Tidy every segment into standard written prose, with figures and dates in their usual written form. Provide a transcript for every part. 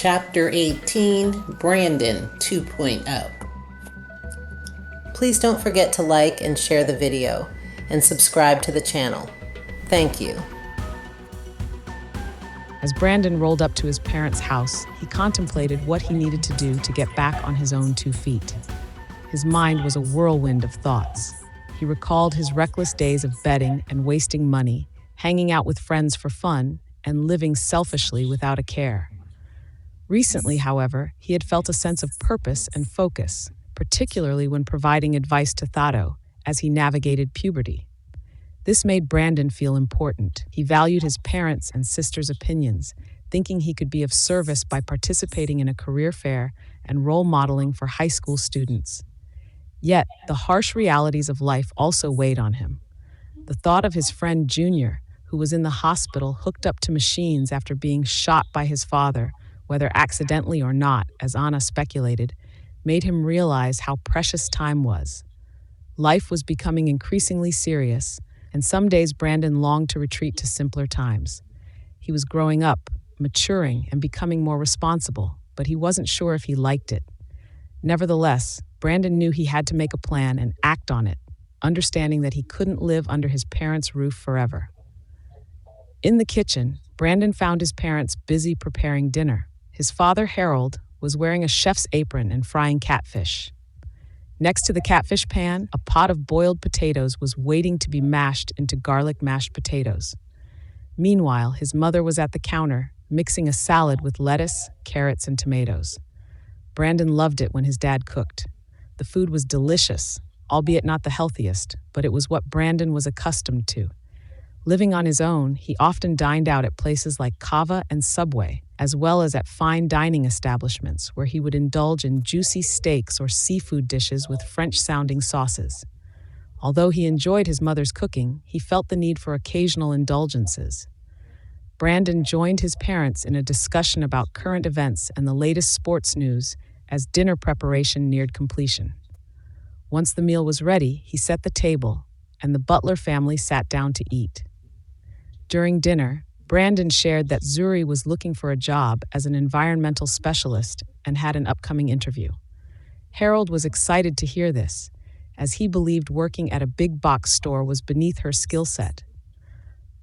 Chapter 18, Brandon 2.0. Please don't forget to like and share the video and subscribe to the channel. Thank you. As Brandon rolled up to his parents' house, he contemplated what he needed to do to get back on his own 2 feet. His mind was a whirlwind of thoughts. He recalled his reckless days of betting and wasting money, hanging out with friends for fun, and living selfishly without a care. Recently, however, he had felt a sense of purpose and focus, particularly when providing advice to Thado as he navigated puberty. This made Brandon feel important. He valued his parents' and sister's opinions, thinking he could be of service by participating in a career fair and role modeling for high school students. Yet, the harsh realities of life also weighed on him. The thought of his friend Junior, who was in the hospital hooked up to machines after being shot by his father, whether accidentally or not, as Anna speculated, made him realize how precious time was. Life was becoming increasingly serious, and some days Brandon longed to retreat to simpler times. He was growing up, maturing, and becoming more responsible, but he wasn't sure if he liked it. Nevertheless, Brandon knew he had to make a plan and act on it, understanding that he couldn't live under his parents' roof forever. In the kitchen, Brandon found his parents busy preparing dinner. His father, Harold, was wearing a chef's apron and frying catfish. Next to the catfish pan, a pot of boiled potatoes was waiting to be mashed into garlic mashed potatoes. Meanwhile, his mother was at the counter, mixing a salad with lettuce, carrots, and tomatoes. Brandon loved it when his dad cooked. The food was delicious, albeit not the healthiest, but it was what Brandon was accustomed to. Living on his own, he often dined out at places like Cava and Subway, as well as at fine dining establishments where he would indulge in juicy steaks or seafood dishes with French-sounding sauces. Although he enjoyed his mother's cooking, he felt the need for occasional indulgences. Brandon joined his parents in a discussion about current events and the latest sports news as dinner preparation neared completion. Once the meal was ready, he set the table, and the Butler family sat down to eat. During dinner, Brandon shared that Zuri was looking for a job as an environmental specialist and had an upcoming interview. Harold was excited to hear this, as he believed working at a big box store was beneath her skill set.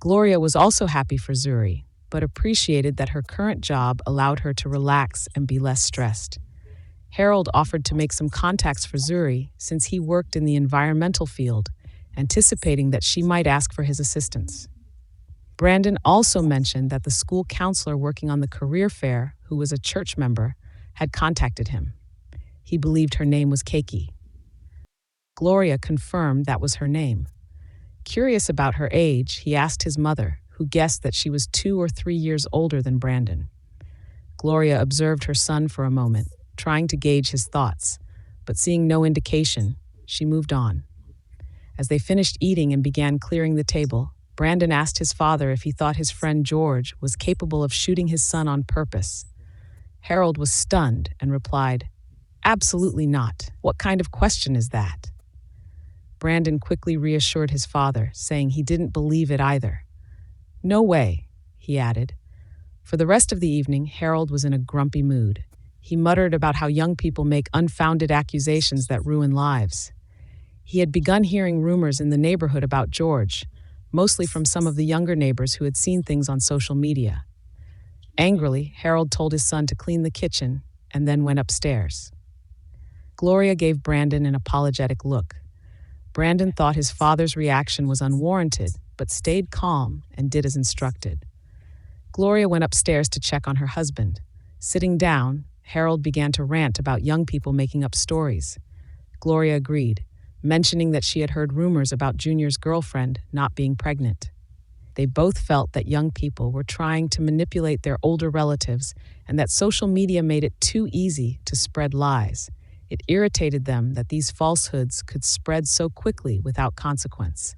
Gloria was also happy for Zuri, but appreciated that her current job allowed her to relax and be less stressed. Harold offered to make some contacts for Zuri since he worked in the environmental field, anticipating that she might ask for his assistance. Brandon also mentioned that the school counselor working on the career fair, who was a church member, had contacted him. He believed her name was Keiki. Gloria confirmed that was her name. Curious about her age, he asked his mother, who guessed that she was 2 or 3 years older than Brandon. Gloria observed her son for a moment, trying to gauge his thoughts, but seeing no indication, she moved on. As they finished eating and began clearing the table, Brandon asked his father if he thought his friend George was capable of shooting his son on purpose. Harold was stunned and replied, "Absolutely not. What kind of question is that?" Brandon quickly reassured his father, saying he didn't believe it either. "No way," he added. For the rest of the evening, Harold was in a grumpy mood. He muttered about how young people make unfounded accusations that ruin lives. He had begun hearing rumors in the neighborhood about George, mostly from some of the younger neighbors who had seen things on social media. Angrily, Harold told his son to clean the kitchen and then went upstairs. Gloria gave Brandon an apologetic look. Brandon thought his father's reaction was unwarranted, but stayed calm and did as instructed. Gloria went upstairs to check on her husband. Sitting down, Harold began to rant about young people making up stories. Gloria agreed, mentioning that she had heard rumors about Junior's girlfriend not being pregnant. They both felt that young people were trying to manipulate their older relatives and that social media made it too easy to spread lies. It irritated them that these falsehoods could spread so quickly without consequence.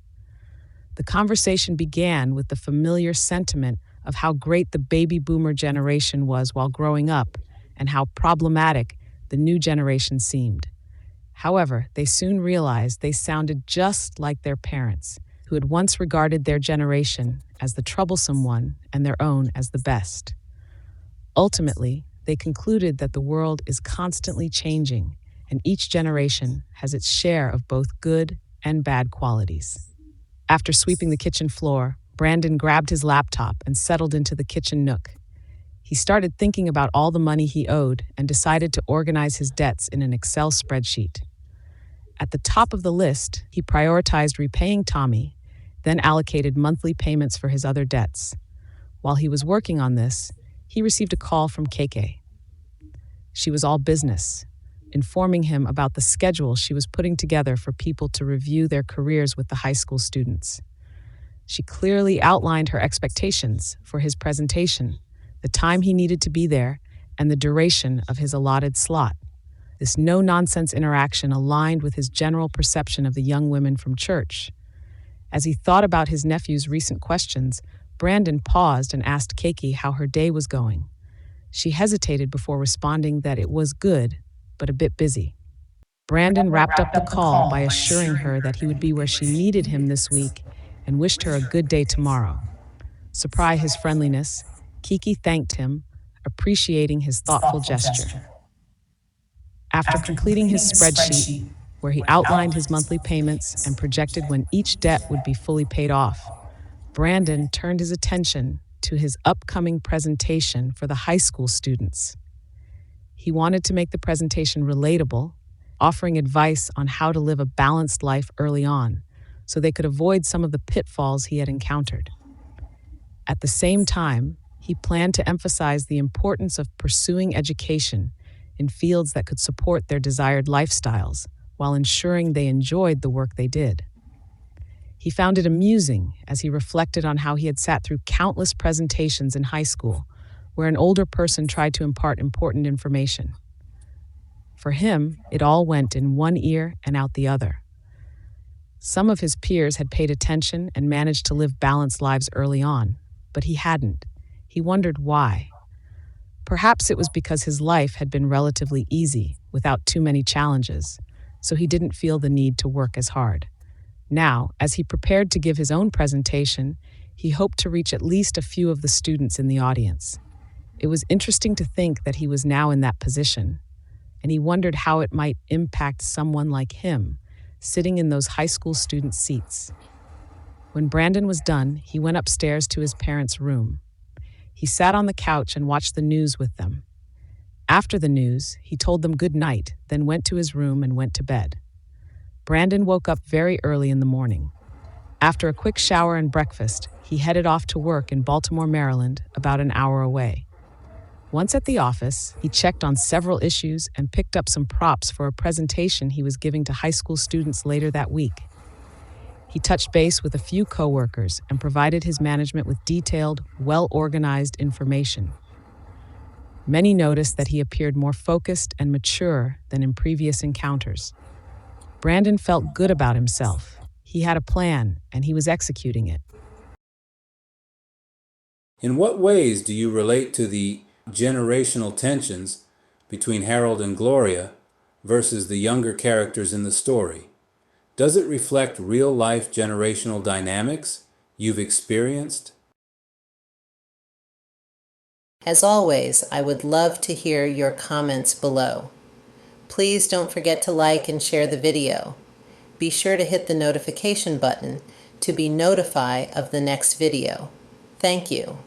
The conversation began with the familiar sentiment of how great the baby boomer generation was while growing up and how problematic the new generation seemed. However, they soon realized they sounded just like their parents, who had once regarded their generation as the troublesome one and their own as the best. Ultimately, they concluded that the world is constantly changing, and each generation has its share of both good and bad qualities. After sweeping the kitchen floor, Brandon grabbed his laptop and settled into the kitchen nook. He started thinking about all the money he owed and decided to organize his debts in an Excel spreadsheet. At the top of the list, he prioritized repaying Tommy, then allocated monthly payments for his other debts. While he was working on this, he received a call from KK. She was all business, informing him about the schedule she was putting together for people to review their careers with the high school students. She clearly outlined her expectations for his presentation, the time he needed to be there, and the duration of his allotted slot. This no-nonsense interaction aligned with his general perception of the young women from church. As he thought about his nephew's recent questions, Brandon paused and asked Keiki how her day was going. She hesitated before responding that it was good, but a bit busy. Brandon wrapped up the call by assuring her that he would be where she needed him this week and wished her a good day tomorrow. Surprised his friendliness, Kiki thanked him, appreciating his thoughtful gesture. After completing his spreadsheet, where he outlined his monthly payments and projected when each debt would be fully paid off, Brandon turned his attention to his upcoming presentation for the high school students. He wanted to make the presentation relatable, offering advice on how to live a balanced life early on, so they could avoid some of the pitfalls he had encountered. At the same time, he planned to emphasize the importance of pursuing education in fields that could support their desired lifestyles while ensuring they enjoyed the work they did. He found it amusing as he reflected on how he had sat through countless presentations in high school where an older person tried to impart important information. For him, it all went in one ear and out the other. Some of his peers had paid attention and managed to live balanced lives early on, but he hadn't. He wondered why. Perhaps it was because his life had been relatively easy, without too many challenges, so he didn't feel the need to work as hard. Now, as he prepared to give his own presentation, he hoped to reach at least a few of the students in the audience. It was interesting to think that he was now in that position, and he wondered how it might impact someone like him, sitting in those high school student seats. When Brandon was done, he went upstairs to his parents' room. He sat on the couch and watched the news with them. After the news, he told them good night, then went to his room and went to bed. Brandon woke up very early in the morning. After a quick shower and breakfast, he headed off to work in Baltimore, Maryland, about an hour away. Once at the office, he checked on several issues and picked up some props for a presentation he was giving to high school students later that week. He touched base with a few coworkers and provided his management with detailed, well-organized information. Many noticed that he appeared more focused and mature than in previous encounters. Brandon felt good about himself. He had a plan, and he was executing it. In what ways do you relate to the generational tensions between Harold and Gloria versus the younger characters in the story? Does it reflect real-life generational dynamics you've experienced? As always, I would love to hear your comments below. Please don't forget to like and share the video. Be sure to hit the notification button to be notified of the next video. Thank you.